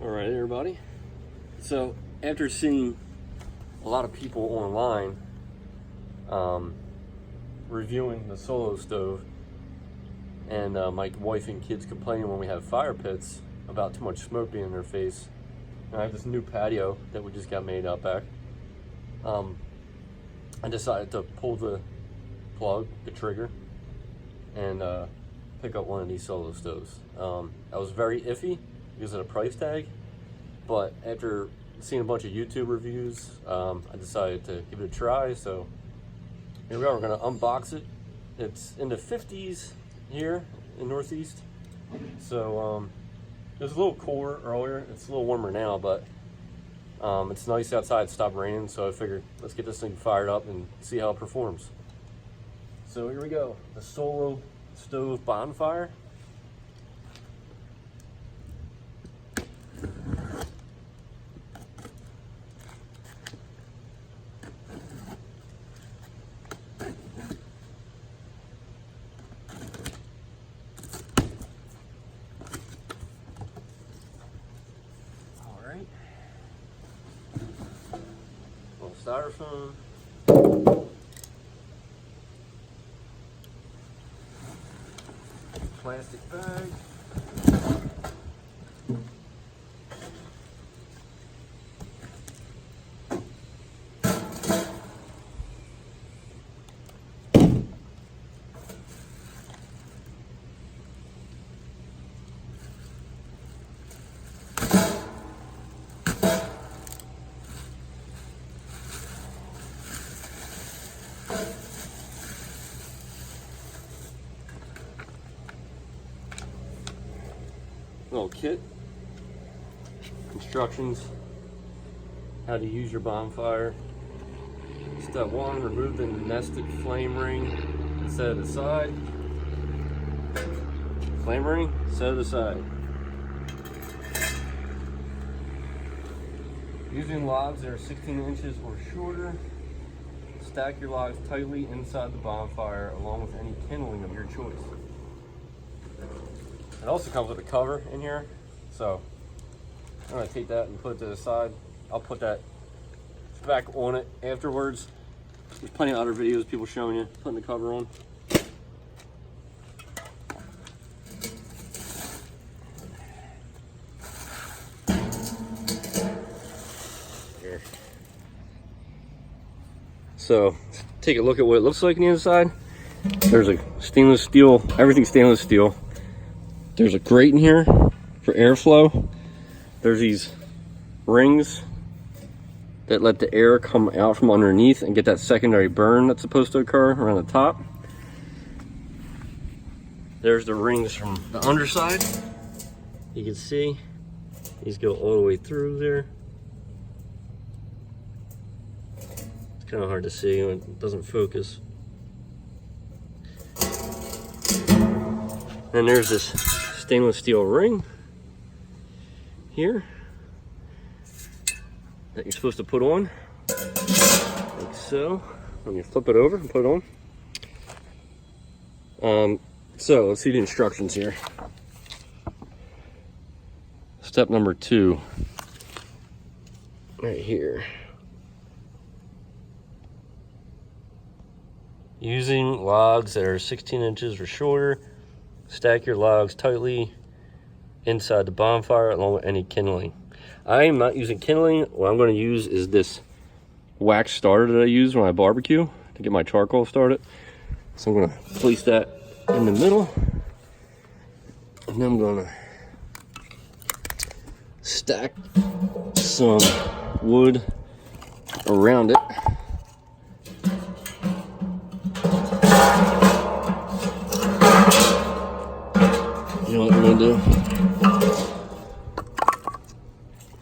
Alright everybody, so after seeing a lot of people online reviewing the solo stove and my wife and kids complaining when we have fire pits about too much smoke being in their face, and I have this new patio that we just got made out back, I decided to pull the plug, the trigger, and pick up one of these solo stoves. I was very iffy because of the price tag, but after seeing a bunch of YouTube reviews, I decided to give it a try. So here we are, we're gonna unbox it. It's in the 50s here in Northeast, so it was a little cooler earlier. It's a little warmer now, but it's nice outside. It stopped raining, so I figured let's get this thing fired up and see how it performs. So here we go, the solo stove bonfire. All right, little styrofoam. Plastic bag. Little kit, instructions, how to use your bonfire. Step 1, remove the nested flame ring and set it aside. Flame ring, set it aside. Using logs that are 16 inches or shorter, stack your logs tightly inside the bonfire along with any kindling of your choice. It also comes with a cover in here, so I'm going to take that and put it to the side. I'll put that back on it afterwards. There's plenty of other videos, people showing you putting the cover on. Here. So take a look at what it looks like on the inside. There's a stainless steel, everything's stainless steel. There's a grate in here for airflow. There's these rings that let the air come out from underneath and get that secondary burn that's supposed to occur around the top. There's the rings from the underside. You can see these go all the way through there. It's kind of hard to see when it doesn't focus. And there's this stainless steel ring here that you're supposed to put on, like so. Let me flip it over and put it on. So let's see the instructions here. Step number 2, right here. Using logs that are 16 inches or shorter, stack your logs tightly inside the bonfire along with any kindling. I am not using kindling. What I'm going to use is this wax starter that I use when I barbecue to get my charcoal started. So I'm going to place that in the middle, and then I'm going to stack some wood around it. You know what I'm gonna do?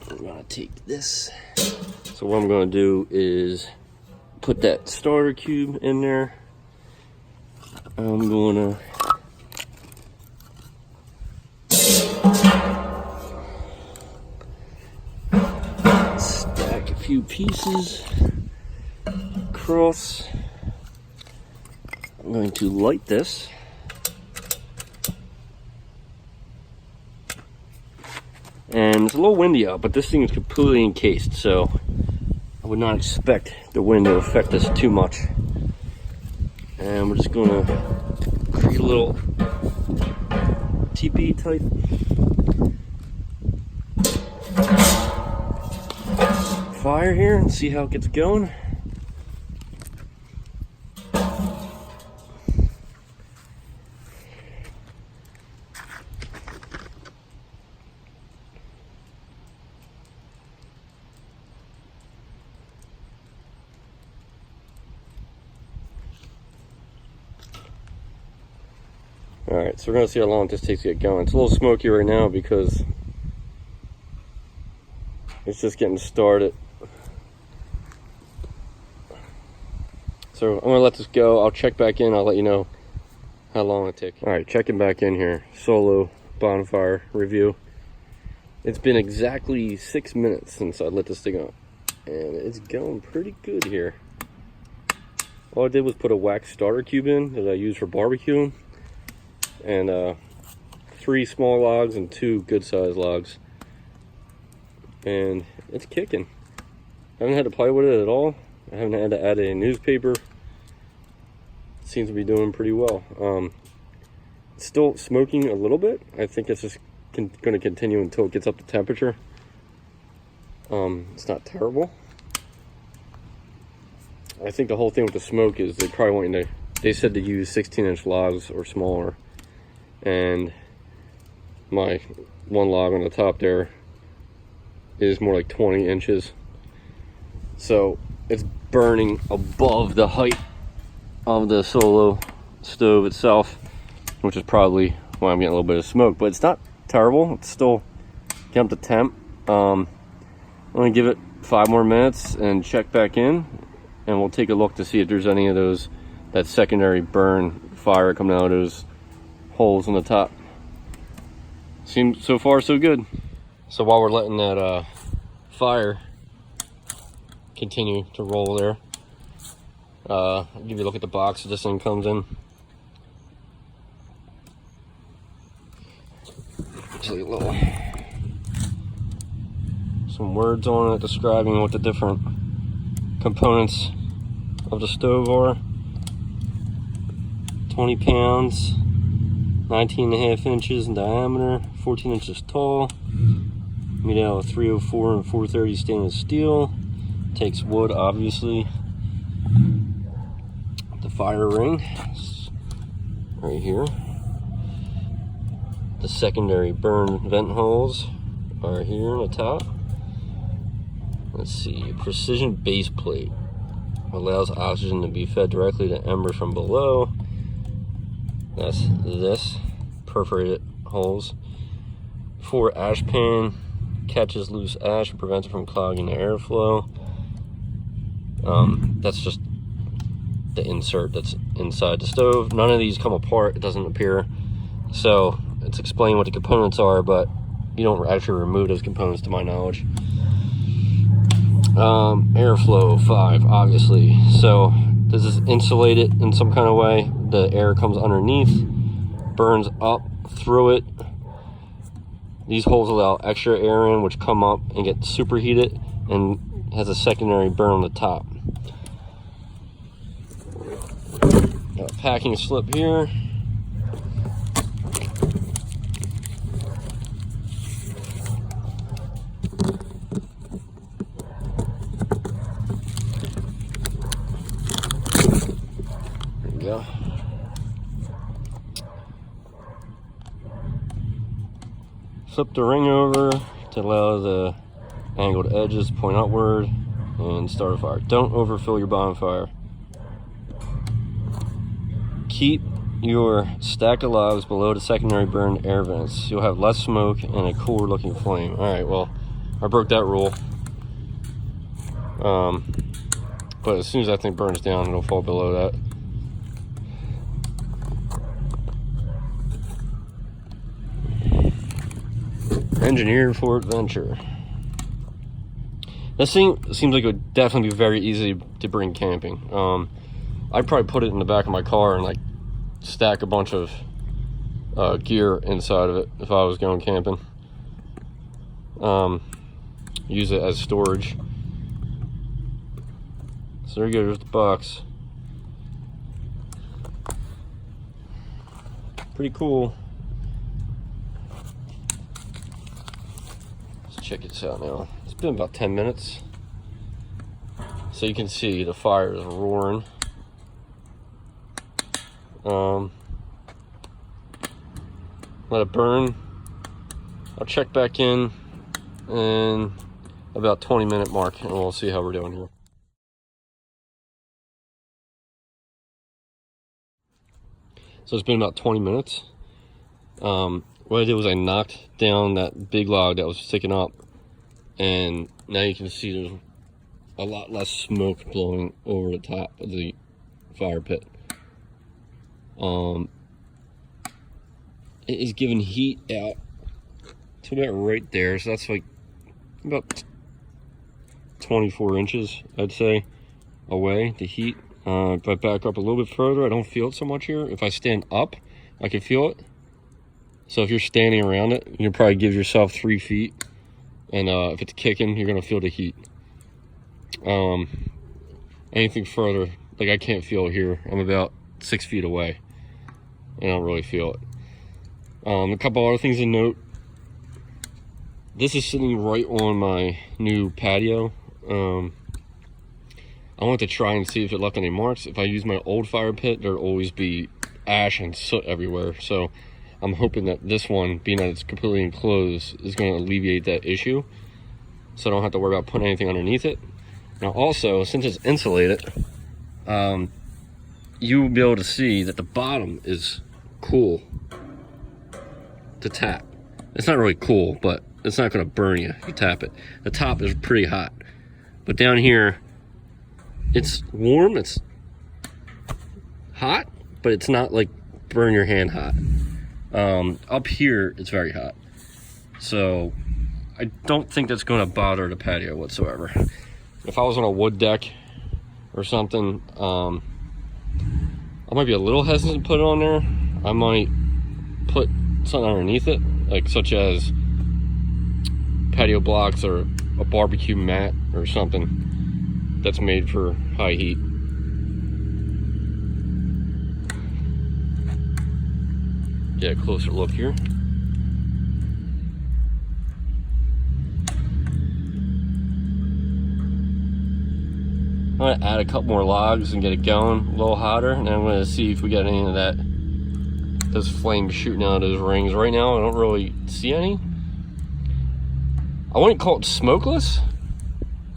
I'm gonna take this. So what I'm gonna do is put that starter cube in there. I'm gonna stack a few pieces across. I'm going to light this. And It's a little windy out, but this thing is completely encased, so I would not expect the wind to affect us too much. And we're just gonna create a little teepee type fire here and see how it gets going. Alright, so we're going to see how long this takes to get going. It's a little smoky right now because it's just getting started. So I'm going to let this go. I'll check back in. I'll let you know how long it takes. Alright, checking back in here. Solo bonfire review. It's been exactly 6 minutes since I lit this thing up. And it's going pretty good here. All I did was put a wax starter cube in that I use for barbecuing. And 3 small logs and 2 good sized logs, and it's kicking. I haven't had to play with it at all. I haven't had to add a newspaper. It seems to be doing pretty well. It's still smoking a little bit. I think it's just going to continue until it gets up to temperature. It's not terrible. I think the whole thing with the smoke is they probably want you to, they said to use 16-inch logs or smaller. And my one log on the top there is more like 20 inches. So it's burning above the height of the solo stove itself, which is probably why I'm getting a little bit of smoke. But it's not terrible. It's still getting up to temp. I'm going to give it 5 more minutes and check back in. And we'll take a look to see if there's any of those, that secondary burn fire coming out of those holes on the top. Seems so far so good. So while we're letting that fire continue to roll there, I'll give you a look at the box that this thing comes in. Actually, some words on it describing what the different components of the stove are. 20 pounds, 19.5 inches in diameter, 14 inches tall, made out of 304 and 430 stainless steel. Takes wood, obviously. The fire ring right here. The secondary burn vent holes are here on the top. Let's see, precision base plate allows oxygen to be fed directly to embers from below. That's this, perforated holes. 4 ash pan, catches loose ash and prevents it from clogging the airflow. That's just the insert that's inside the stove. None of these come apart, it doesn't appear. So it's explaining what the components are, but you don't actually remove those components to my knowledge. Airflow 5, obviously. So this is insulated in some kind of way. The air comes underneath, burns up through it. These holes allow extra air in, which come up and get superheated, and has a secondary burn on the top. Got a packing slip here. There we go. Flip the ring over to allow the angled edges to point upward and start a fire. Don't overfill your bonfire. Keep your stack of logs below the secondary burned air vents. You'll have less smoke and a cooler looking flame. Alright, well, I broke that rule. But as soon as that thing burns down, it'll fall below that. Engineered for adventure. This thing seems like it would definitely be very easy to bring camping. I'd probably put it in the back of my car and like stack a bunch of gear inside of it if I was going camping. use it as storage. So there you go, there's the box. Pretty cool. Let's check this out now. It's been about 10 minutes. So you can see the fire is roaring. Let it burn. I'll check back in about 20-minute mark and we'll see how we're doing here. So it's been about 20 minutes. What I did was I knocked down that big log that was sticking up, and now you can see there's a lot less smoke blowing over the top of the fire pit. It is giving heat out to about right there, so that's like about 24 inches, I'd say, away, the heat. If I back up a little bit further, I don't feel it so much here. If I stand up, I can feel it. So if you're standing around it, you can probably give yourself 3 feet. And if it's kicking, you're gonna feel the heat. Anything further, like I can't feel it here. I'm about 6 feet away. I don't really feel it. A couple other things to note. This is sitting right on my new patio. I want to try and see if it left any marks. If I use my old fire pit, there'd always be ash and soot everywhere. So I'm hoping that this one, being that it's completely enclosed, is going to alleviate that issue. So I don't have to worry about putting anything underneath it. Now also, since it's insulated, you'll be able to see that the bottom is cool to tap. It's not really cool, but it's not going to burn you if you tap it. The top is pretty hot. But down here, it's warm, it's hot, but it's not like burn your hand hot. Up here, it's very hot. So I don't think that's going to bother the patio whatsoever. If I was on a wood deck or something, I might be a little hesitant to put it on there. I might put something underneath it, like such as patio blocks or a barbecue mat or something that's made for high heat. Get a closer look here. I'm gonna add a couple more logs and get it going a little hotter, and then I'm gonna see if we got any of those flames shooting out of those rings. Right now I don't really see any. I wouldn't call it smokeless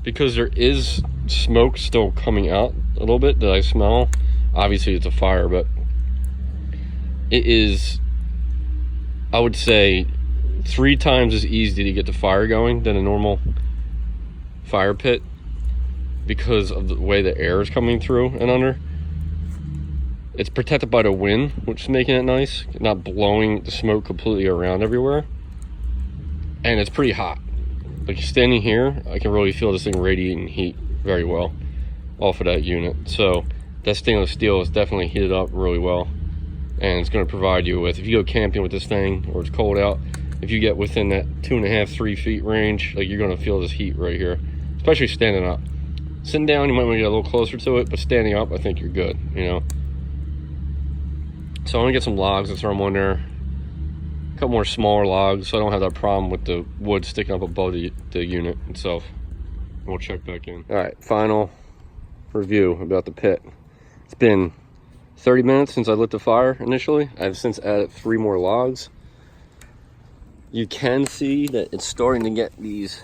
because there is smoke still coming out a little bit that I smell. Obviously it's a fire, but it is, I would say, 3 times as easy to get the fire going than a normal fire pit because of the way the air is coming through and under. It's protected by the wind, which is making it nice, not blowing the smoke completely around everywhere. And it's pretty hot. Like standing here, I can really feel this thing radiating heat very well off of that unit. So that stainless steel is definitely heated up really well, and it's going to provide you with, if you go camping with this thing or it's cold out, if you get within that 2.5-3 feet range, like you're going to feel this heat right here, especially standing up. Sitting down, you might want to get a little closer to it, but standing up, I think you're good, you know. So I'm gonna get some logs and throw them on there. A couple more smaller logs, so I don't have that problem with the wood sticking up above the unit itself. We'll check back in. All right, final review about the pit. It's been 30 minutes since I lit the fire initially. I've since added 3 more logs. You can see that it's starting to get these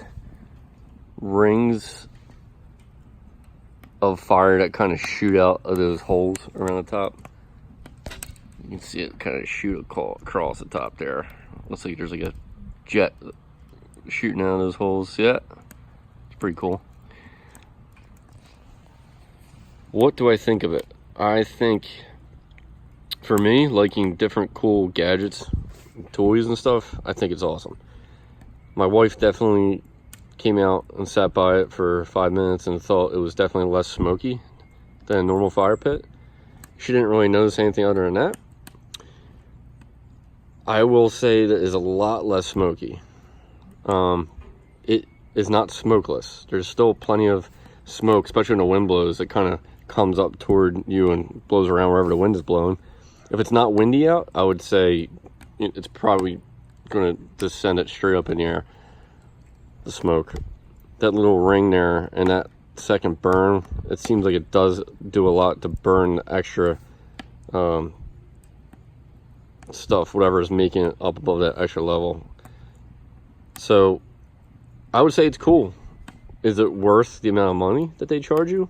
rings of fire that kind of shoot out of those holes around the top. You can see it kind of shoot across the top there. Looks like there's like a jet shooting out of those holes. See that? It's pretty cool. What do I think of it? I think, for me, liking different cool gadgets, toys and stuff, I think it's awesome. My wife definitely came out and sat by it for 5 minutes and thought it was definitely less smoky than a normal fire pit. She didn't really notice anything other than that. I will say that it's a lot less smoky. it is not smokeless. There's still plenty of smoke, especially when the wind blows. It kind of comes up toward you and blows around wherever the wind is blowing. If it's not windy out, I would say it's probably going to just send it straight up in the air, the smoke. That little ring there and that second burn, it seems like it does do a lot to burn the extra stuff, whatever is making it up above that extra level. So I would say it's cool. Is it worth the amount of money that they charge you?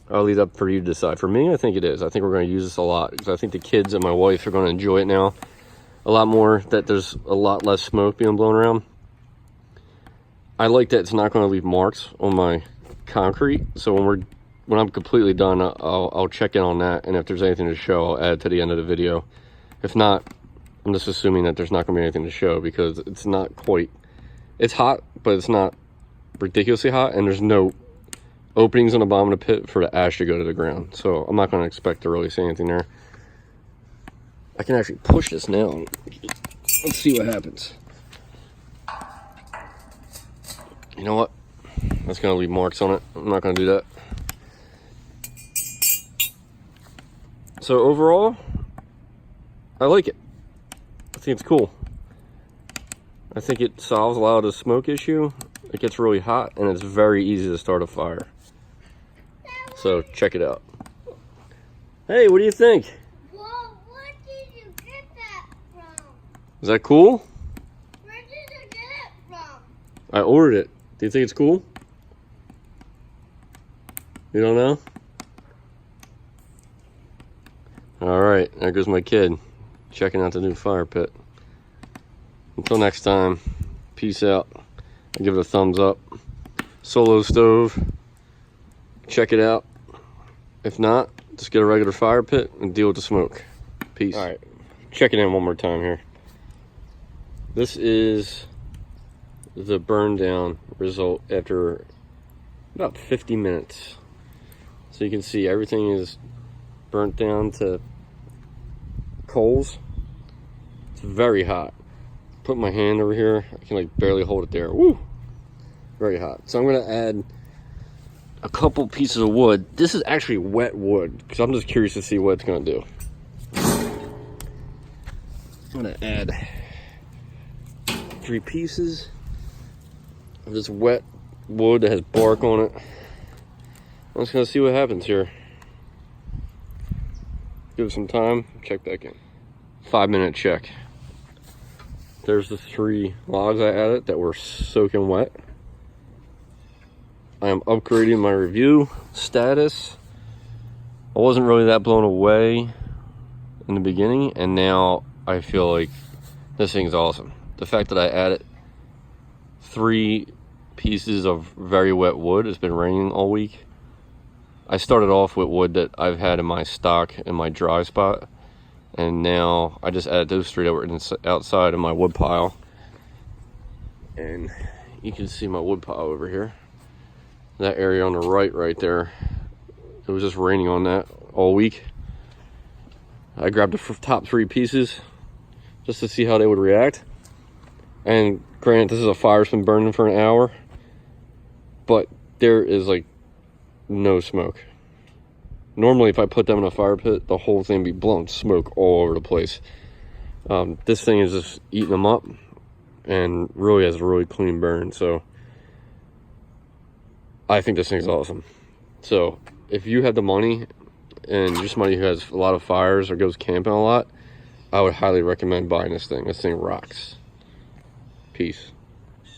I'll leave it up for you to decide. For me, I think it is. I think we're going to use this a lot because I think the kids and my wife are going to enjoy it now a lot more, that there's a lot less smoke being blown around. I like that it's not going to leave marks on my concrete. So when I'm completely done, I'll check in on that, and if there's anything to show, I'll add to the end of the video. If not, I'm just assuming that there's not going to be anything to show because it's not quite, it's hot, but it's not ridiculously hot, and there's no openings on the bottom of the pit for the ash to go to the ground. So I'm not going to expect to really see anything there. I can actually push this now. Let's see what happens. You know what? That's going to leave marks on it. I'm not going to do that. So overall, I like it. I think it's cool. I think it solves a lot of the smoke issue. It gets really hot, and it's very easy to start a fire. So check it out. Hey, what do you think? Well, where did you get that from? Is that cool? Where did you get it from? I ordered it. Do you think it's cool? You don't know? All right, there goes my kid checking out the new fire pit. Until next time, peace out. I give it a thumbs up. Solo stove, check it out. If not, just get a regular fire pit and deal with the smoke. Peace. All right, check it in one more time here. This is the burn down result after about 50 minutes. So you can see everything is burnt down to coals. It's very hot. Put my hand over here, I can like barely hold it there. Woo! Very hot. So I'm gonna add a couple pieces of wood. This is actually wet wood because I'm just curious to see what it's gonna do. I'm gonna add 3 pieces of this wet wood that has bark on it. I'm just gonna see what happens here. Give it some time, check back in. 5-minute check. There's the 3 logs I added that were soaking wet. I am upgrading my review status. I wasn't really that blown away in the beginning, and now I feel like this thing's awesome. The fact that I added 3 pieces of very wet wood. It's been raining all week. I started off with wood that I've had in my stock in my dry spot, and now I just added those 3 that were outside of my wood pile. And you can see my wood pile over here. That area on the right there, it was just raining on that all week. I grabbed the top 3 pieces just to see how they would react. And granted, this is a fire that's been burning for an hour, but there is like no smoke. Normally, if I put them in a fire pit, the whole thing would be blowing smoke all over the place. This thing is just eating them up and really has a really clean burn. So I think this thing's awesome. So if you have the money and you're somebody who has a lot of fires or goes camping a lot, I would highly recommend buying this thing. This thing rocks. Peace.